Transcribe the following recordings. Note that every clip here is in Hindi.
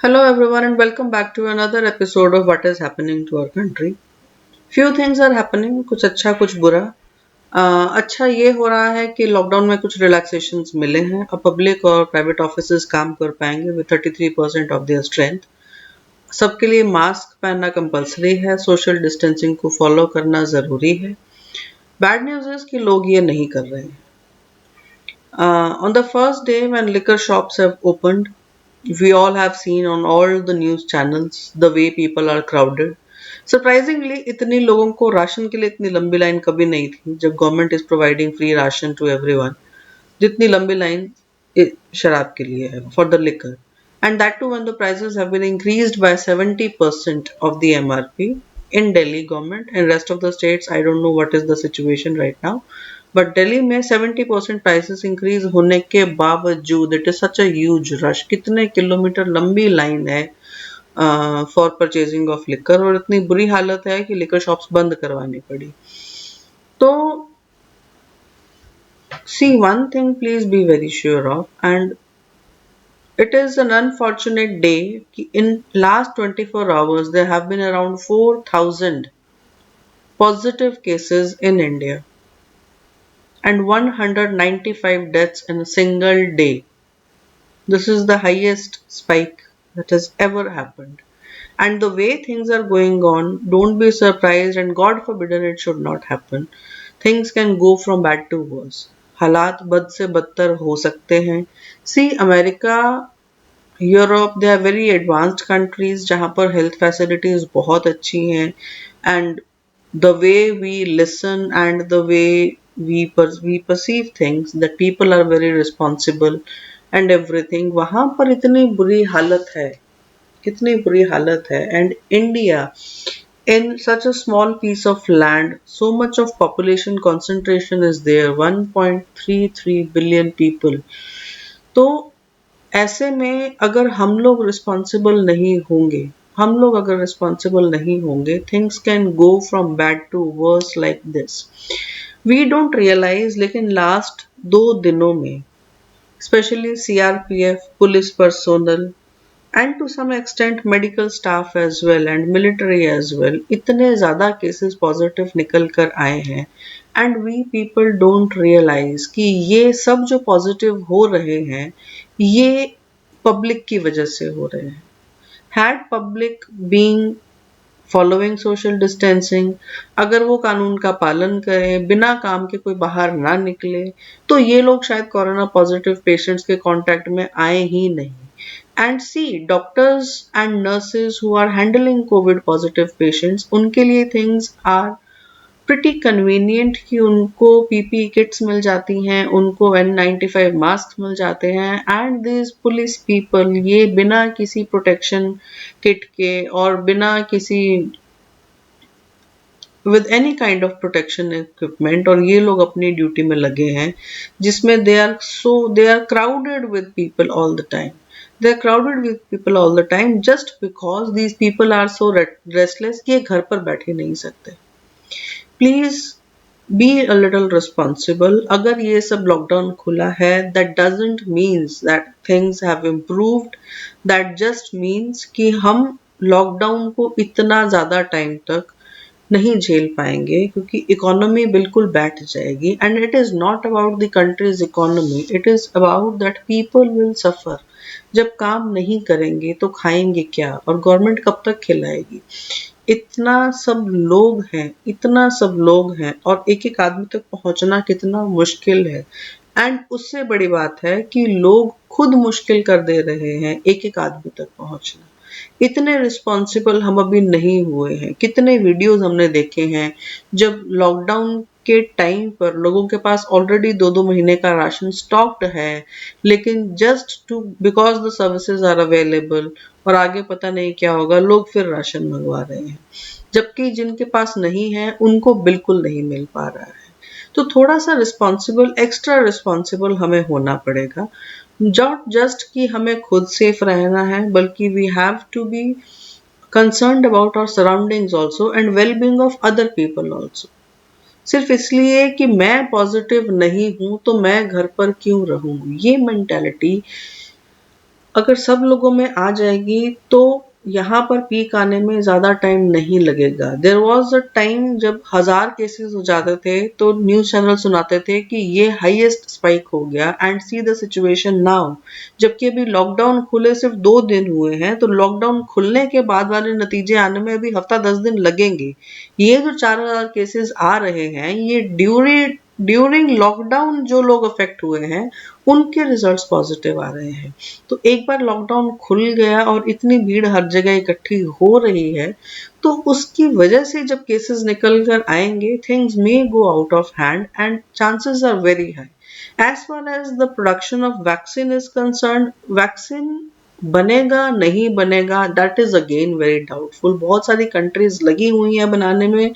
Hello everyone and welcome back to another episode of what is happening to our country. Few things are happening, कुछ अच्छा कुछ बुरा। अच्छा ये हो रहा है कि लॉकडाउन में कुछ रिलैक्सेशंस मिले हैं। अब पब्लिक और प्राइवेट ऑफिसेज काम कर पाएंगे विद 33% ऑफ देयर स्ट्रेंथ। सबके लिए मास्क पहनना कंपलसरी है, सोशल डिस्टेंसिंग को फॉलो करना ज़रूरी है। बैड न्यूज़ इज कि लोग ये नहीं कर रहे हैं। On the first day when liquor shops have opened, we all have seen on all the news channels the way people are crowded. Surprisingly, इतनी लोगों को राशन के लिए इतनी लंबी लाइन कभी नहीं थी जब government is providing free ration to everyone, जितनी लंबी लाइन शराब के लिए है for the liquor, and that too when the prices have been increased by 70% of the MRP in Delhi government and rest of the states. I don't know what is the situation right now, but Delhi में 70% prices increase होने के बावजूद it is such a huge rush. कितने किलोमीटर लंबी लाइन है फॉर परचेजिंग ऑफ लिकर, और इतनी बुरी हालत है कि लिकर शॉप्स बंद करवानी पड़ी। तो see, one thing please be very sure of, and it is an unfortunate day कि in last 24 hours there have been around 4,000 positive cases in India and 195 deaths in a single day. This is the highest spike that has ever happened. And the way things are going on, don't be surprised, and God forbidden it should not happen. Things can go from bad to worse. हालात बद से बदतर हो सकते हैं। See, America, Europe, they are very advanced countries जहाँ पर हेल्थ फैसिलिटीज बहुत अच्छी हैं, and the way we listen and the way we perceive things that people are very responsible and everything, वहाँ पर इतनी बुरी हालत है, कितनी बुरी हालत है। And India, in such a small piece of land, so much of population concentration is there, 1.33 billion people. तो ऐसे में अगर हम लोग रिस्पॉन्सिबल नहीं होंगे, हम लोग अगर रिस्पॉन्सिबल नहीं होंगे, things can go from bad to worse like this. We don't realise, लेकिन लास्ट 2 दिनों में specially CRPF, police personnel and to some extent medical staff as well and military as well, इतने ज़्यादा केसेस पॉजिटिव निकल कर आए हैं, and we people don't realise कि ये सब जो पॉजिटिव हो रहे हैं ये पब्लिक की वजह से हो रहे हैं। Had public being following social distancing, अगर वो कानून का पालन करें, बिना काम के कोई बाहर ना निकले, तो ये लोग शायद कोरोना पॉजिटिव पेशेंट्स के कांटेक्ट में आए ही नहीं। And see, doctors and nurses who are handling covid positive patients, उनके लिए थिंग्स आर प्रिटी कन्वीनियंट कि उनको पीपी किट्स मिल जाती हैं, उनको N95 मास्क मिल जाते हैं, एंड दिस पुलिस पीपल ये बिना किसी प्रोटेक्शन किट के और बिना किसी with any kind of protection equipment, और ये लोग अपनी ड्यूटी में लगे हैं जिसमें they are crowded with people all the time. They are crowded with people all the time just because these people are so restless कि ये घर पर बैठ ही नहीं सकते। Please be a little responsible. अगर ये सब लॉकडाउन खुला है, that doesn't means that things have improved, that just means कि हम लॉकडाउन को इतना ज़्यादा टाइम तक नहीं झेल पाएंगे क्योंकि इकोनॉमी बिल्कुल बैठ जाएगी। And it is not about the countries economy, it is about that people will suffer. जब काम नहीं करेंगे तो खाएंगे क्या, और गवर्नमेंट कब तक खिलाएगी। इतना सब लोग हैं, इतना सब लोग हैं, और एक एक आदमी तक पहुंचना कितना मुश्किल है। एंड उससे बड़ी बात है कि लोग खुद मुश्किल कर दे रहे हैं एक एक आदमी तक पहुंचना। इतने रिस्पॉन्सिबल हम अभी नहीं हुए हैं। कितने वीडियोस हमने देखे हैं जब लॉकडाउन के टाइम पर लोगों के पास ऑलरेडी 2-2 महीने का राशन स्टॉक्ड है, लेकिन just to because the services are available और आगे पता नहीं क्या होगा, लोग फिर राशन मंगवा रहे हैं, जबकि जिनके पास नहीं है उनको बिल्कुल नहीं मिल पा रहा है। तो थोड़ा सा रिस्पॉन्सिबल, एक्स्ट्रा रिस्पॉन्सिबल हमें होना पड़ेगा। नॉट जस्ट कि हमें खुद सेफ रहना है, बल्कि we have to be concerned about our surroundings also and well being of other people also. सिर्फ इसलिए कि मैं पॉजिटिव नहीं हूं तो मैं घर पर क्यों रहूं, ये मेंटालिटी अगर सब लोगों में आ जाएगी तो यहाँ पर पीक आने में ज़्यादा टाइम नहीं लगेगा। देयर वॉज अ टाइम जब 1000 केसेस हो जाते थे तो न्यूज़ चैनल सुनाते थे कि ये हाईएस्ट स्पाइक हो गया and see the situation now. जबकि अभी लॉकडाउन खुले सिर्फ 2 दिन हुए हैं, तो लॉकडाउन खुलने के बाद वाले नतीजे आने में अभी हफ्ता 10 दिन लगेंगे। ये जो 4000 केसेस आ रहे हैं, ये ड्यूरिंग लॉकडाउन जो लोग अफेक्ट हुए हैं उनके रिजल्ट्स पॉजिटिव आ रहे हैं। तो एक बार लॉकडाउन खुल गया और इतनी भीड़ हर जगह इकट्ठी हो रही है, तो उसकी वजह से जब केसेस निकल कर आएंगे, things may go out of hand and chances are very high. As far as the production of vaccine is concern, vaccine बनेगा नहीं बनेगा that is again very doubtful. बहुत सारी कंट्रीज लगी हुई हैं बनाने में,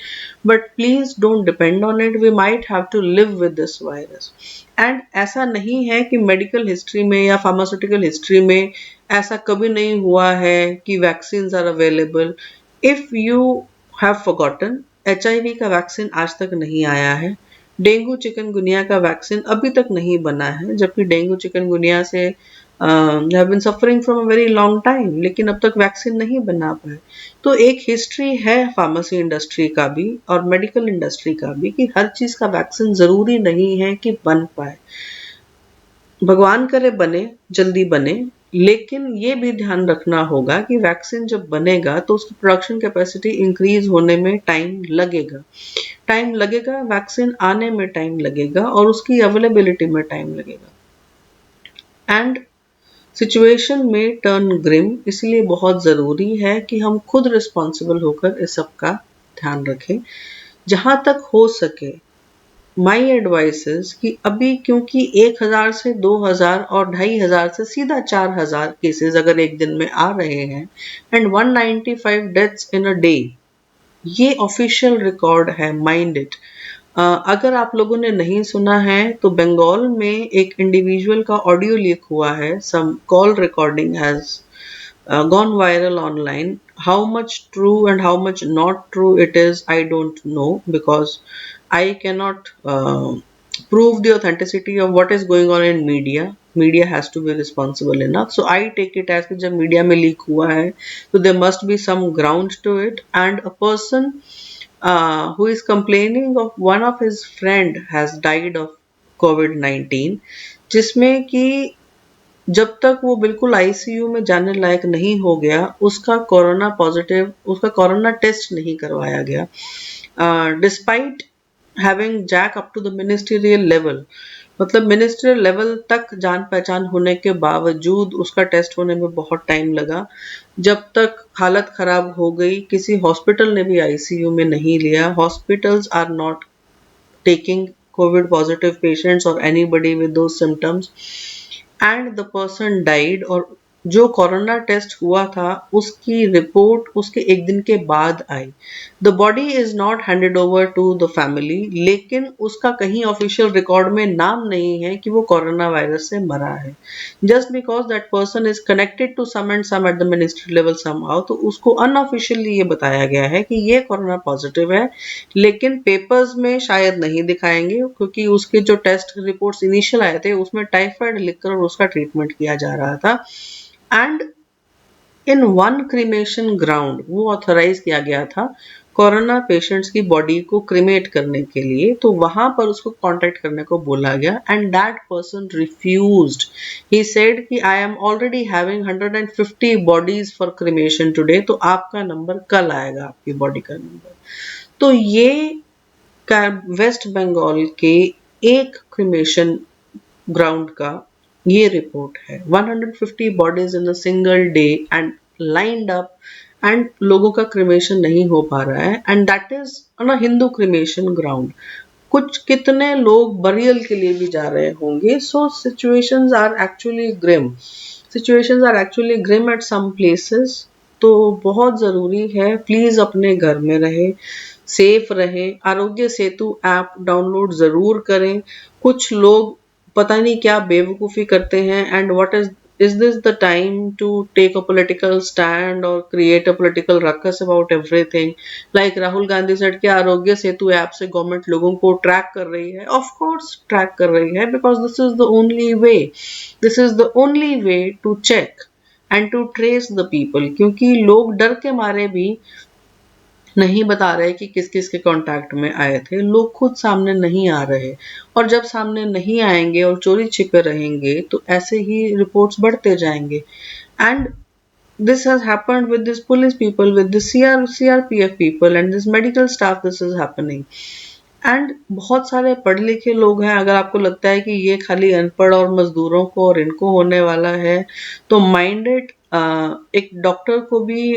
but please don't depend on it, we might have to live with this virus. And ऐसा नहीं है कि मेडिकल हिस्ट्री में या फार्मास्यूटिकल हिस्ट्री में ऐसा कभी नहीं हुआ है कि vaccine are available. If you have forgotten, HIV का वैक्सीन आज तक नहीं आया है, डेंगू चिकनगुनिया का वैक्सीन अभी तक नहीं बना है, जबकि डेंगू चिकनगुनिया से have been suffering from a very long time, लेकिन अब तक वैक्सीन नहीं बना पाए। तो एक हिस्ट्री है फार्मेसी इंडस्ट्री का भी और मेडिकल इंडस्ट्री का भी कि हर चीज का वैक्सीन जरूरी नहीं है कि बन पाए। भगवान करे बने, जल्दी बने, लेकिन ये भी ध्यान रखना होगा कि वैक्सीन जब बनेगा तो उसकी प्रोडक्शन कैपेसिटी इंक्रीज होने में टाइम लगेगा। टाइम लगेगा, वैक्सीन आने में टाइम लगेगा और उसकी अवेलेबिलिटी में टाइम लगेगा। एंड सिचुएशन में टर्न ग्रिम, इसलिए बहुत ज़रूरी है कि हम खुद रिस्पॉन्सिबल होकर इस सब का ध्यान रखें। जहाँ तक हो सके माई एडवाइस इज कि अभी क्योंकि 1000 से 2000 और 2500 से सीधा 4000 केसेस अगर एक दिन में आ रहे हैं and 195 deaths in a day, ये ऑफिशियल रिकॉर्ड है, माइंड इट। अगर आप लोगों ने नहीं सुना है तो बंगाल में एक इंडिविजुअल का ऑडियो लीक हुआ है, some call recording has gone viral online. How much true and how much not true it is, I don't know, because I cannot prove the authenticity of what is going on in media. Media has to be responsible enough. So I take it as कि जब मीडिया में लीक हुआ है तो there must be some ground to it, and a person who is complaining of one of his friend has died of COVID-19, जिसमें कि जब तक वो बिल्कुल आईसीयू में जाने लायक नहीं हो गया उसका कोरोना टेस्ट नहीं करवाया गया, despite having jack up to the ministerial level. मतलब मिनिस्ट्रियल लेवल तक जान पहचान होने के बावजूद उसका टेस्ट होने में बहुत टाइम लगा। जब तक हालत खराब हो गई, किसी हॉस्पिटल ने भी आईसीयू में नहीं लिया। Hospitals are not taking COVID positive patients or anybody with those symptoms, and the person died। और जो कोरोना टेस्ट हुआ था उसकी रिपोर्ट उसके एक दिन के बाद आई। The body is not handed over to the family, लेकिन उसका कहीं ऑफिशियल रिकॉर्ड में नाम नहीं है कि वो कोरोना वायरस से मरा है। Just because that person is connected to some and some at the ministry level somehow, तो उसको अनऑफिशियली ये बताया गया है कि ये कोरोना पॉजिटिव है, लेकिन पेपर्स में शायद नहीं दिखाएंगे क्योंकि उसके जो टेस्ट रिपोर्ट्स इनिशियल आए थे उसमें टाइफाइड लिखकर और उसका ट्रीटमेंट किया जा रहा था। And in one cremation ground वो ऑथराइज किया गया था कोरोना पेशेंट्स की बॉडी को क्रीमेट करने के लिए, तो वहां पर उसको कांटेक्ट करने को बोला गया and that person refused. He said कि I am already having 150 bodies for cremation today, तो आपका नंबर कल आएगा, आपकी बॉडी का नंबर। तो ये वेस्ट बंगाल के एक क्रीमेशन ग्राउंड का ये रिपोर्ट है। 150 bodies in a single day and lined up, and लोगों का क्रिमेशन नहीं हो पा रहा है, and that is on a Hindu cremation ground. कुछ कितने लोग बरियल के लिए भी जा रहे होंगे। So situations are actually grim at some places. तो बहुत ज़रूरी है, प्लीज़ अपने घर में रहे, सेफ रहे। आरोग्य सेतु ऐप डाउनलोड ज़रूर करें। कुछ लोग पता नहीं क्या बेवकूफ़ी करते हैं, and what is this the time to take a political stand or create a political ruckus about everything? Like Rahul Gandhi said कि आरोग्य सेतु ऐप से गवर्नमेंट लोगों को ट्रैक कर रही है। ऑफ कोर्स ट्रैक कर रही है, because this is the only way to check and to trace the people, क्योंकि लोग डर के मारे भी नहीं बता रहे कि किस किस के कांटेक्ट में आए थे, लोग खुद सामने नहीं आ रहे। और जब सामने नहीं आएंगे और चोरी छिपे रहेंगे तो ऐसे ही रिपोर्ट्स बढ़ते जाएंगे। And this has happened with this police people, with the CRPF people and this medical staff, this is happening। And बहुत सारे पढ़े लिखे लोग हैं, अगर आपको लगता है कि ये खाली अनपढ़ और मजदूरों को और इनको होने वाला है तो माइंडेड, एक डॉक्टर को भी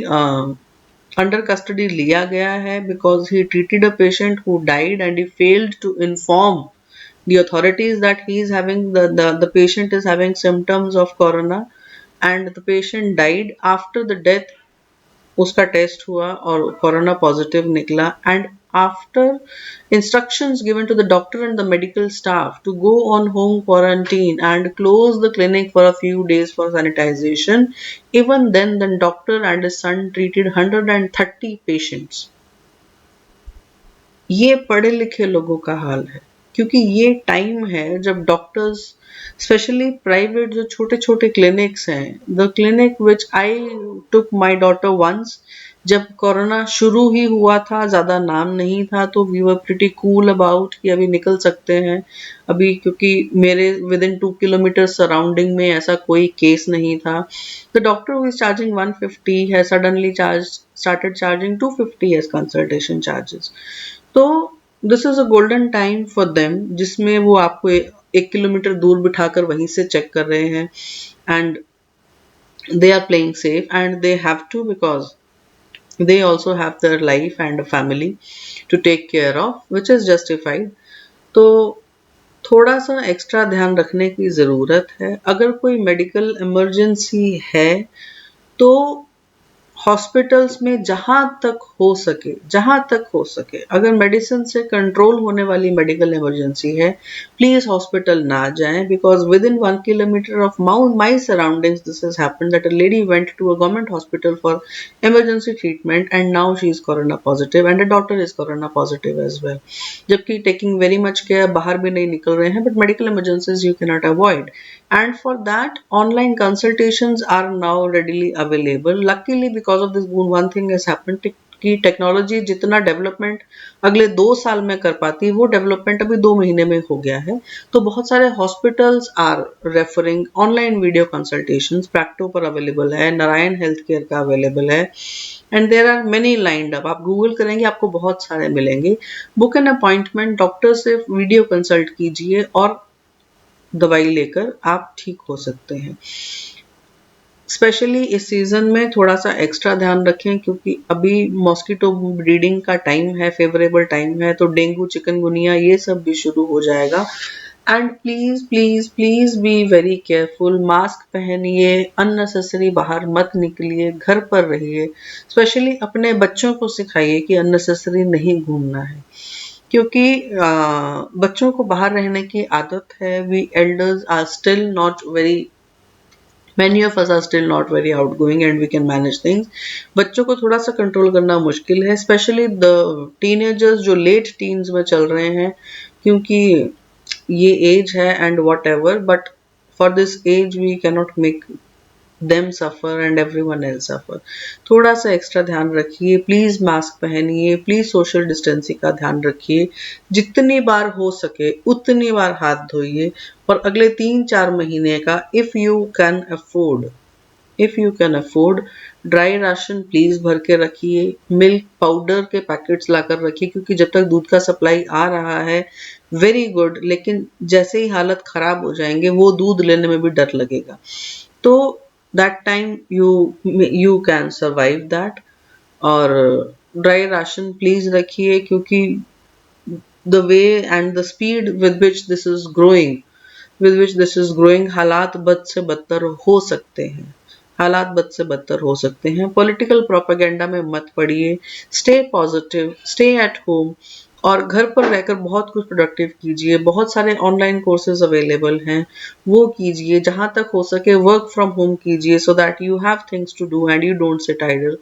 अंडर कस्टडी लिया गया है because he treated a patient who died and he failed to inform the authorities that he is having the patient is having symptoms of corona, and the patient died। after the death उसका टेस्ट हुआ और कोरोना पॉजिटिव निकला। And after instructions given to the doctor and the medical staff to go on home quarantine and close the clinic for a few days for sanitization, even then the doctor and his son treated 130 patients। ये पढ़े लिखे लोगों का हाल है, क्योंकि ये टाइम है जब डॉक्टर्स, स्पेशली प्राइवेट जो छोटे छोटे क्लिनिक्स हैं, the clinic which I took my daughter once, जब कोरोना शुरू ही हुआ था, ज़्यादा नाम नहीं था, तो we were pretty cool about कि अभी निकल सकते हैं अभी, क्योंकि मेरे विद इन 2 किलोमीटर सराउंडिंग में ऐसा कोई केस नहीं था। The doctor who is charging 150 है suddenly started charging 250 as consultation charges. तो this is a golden time for them, जिसमें वो आपको 1 किलोमीटर दूर बिठाकर वहीं से चेक कर रहे हैं। And they are playing safe and they have to, because they also have their life and a family to take care of, which is justified। तो थोड़ा सा एक्स्ट्रा ध्यान रखने की ज़रूरत है। अगर कोई मेडिकल इमरजेंसी है तो हॉस्पिटल्स में जहां तक हो सके अगर मेडिसिन से कंट्रोल होने वाली मेडिकल इमरजेंसी है, प्लीज हॉस्पिटल ना जाएं, because within 1 kilometre of my surroundings this has happened that a lady went to a government hospital for emergency treatment and now she is corona positive and a daughter is corona positive as well. जबकि टेकिंग वेरी मच केयर, बाहर भी नहीं निकल रहे हैं, but medical emergencies you can not avoid. And for that, online consultations are now readily available। Luckily, because of this boon, one thing has happened कि टेक्नोलॉजी जितना डेवलपमेंट अगले 2 साल में कर पाती, वो डेवलपमेंट अभी 2 महीने में हो गया है। तो बहुत सारे hospitals are referring online video consultations. Practo पर अवेलेबल है, नारायण हेल्थ केयर का अवेलेबल है, and there are many lined up. आप गूगल करेंगे आपको बहुत सारे मिलेंगे। बुक एन अपॉइंटमेंट, डॉक्टर से वीडियो कंसल्ट कीजिए और दवाई लेकर आप ठीक हो सकते हैं। स्पेशली इस सीजन में थोड़ा सा एक्स्ट्रा ध्यान रखें, क्योंकि अभी मॉस्किटो ब्रीडिंग का टाइम है, फेवरेबल टाइम है, तो डेंगू, चिकनगुनिया ये सब भी शुरू हो जाएगा। And please please please be very careful. Mask पहनिए, अननेसेसरी बाहर मत निकलिए, घर पर रहिए। स्पेशली अपने बच्चों को सिखाइए कि अननेसेसरी नहीं घूमना है, क्योंकि बच्चों को बाहर रहने की आदत है। We elders are still not very, many of us are still not very outgoing and we can manage things। बच्चों को थोड़ा सा कंट्रोल करना मुश्किल है, स्पेशली द टीनेजर्स जो लेट टीन्स में चल रहे हैं, क्योंकि ये एज है and whatever, but for this age we cannot make them suffer and everyone else suffer। थोड़ा सा एक्स्ट्रा ध्यान रखिए, प्लीज मास्क पहनिए, प्लीज सोशल डिस्टेंसिंग का ध्यान रखिए, जितनी बार हो सके उतनी बार हाथ धोइए। और अगले 3-4 महीने का if you can afford dry ration please भर के रखिए। मिल्क पाउडर के पैकेट्स लाकर रखिए, क्योंकि जब तक दूध का सप्लाई आ रहा है वेरी गुड, लेकिन जैसे ही हालत खराब हो जाएंगे वो दूध लेने में भी डर लगेगा, तो that time you can survive that। और ड्राई राशन प्लीज रखिए, क्योंकि the way and the speed with which this is growing हालात बद से बदतर हो सकते हैं, पॉलिटिकल प्रोपेगेंडा में मत पड़िए। Stay positive, stay at home, और घर पर रहकर बहुत कुछ प्रोडक्टिव कीजिए। बहुत सारे ऑनलाइन कोर्सेज अवेलेबल हैं, वो कीजिए। जहां तक हो सके वर्क फ्रॉम होम कीजिए, so that you have things to do and you don't sit idle.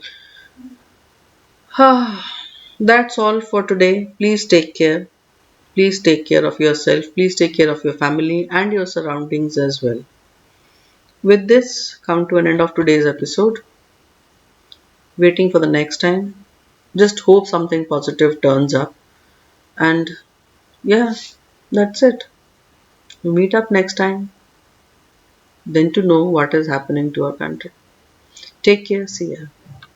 That's all for today. Please take care, of yourself, please take care of your family and your surroundings as well। With this, come to an end of today's episode. Waiting for the next time. Just hope something positive turns up. And yeah, that's it. We meet up next time, then to know what is happening to our country. Take care. See ya.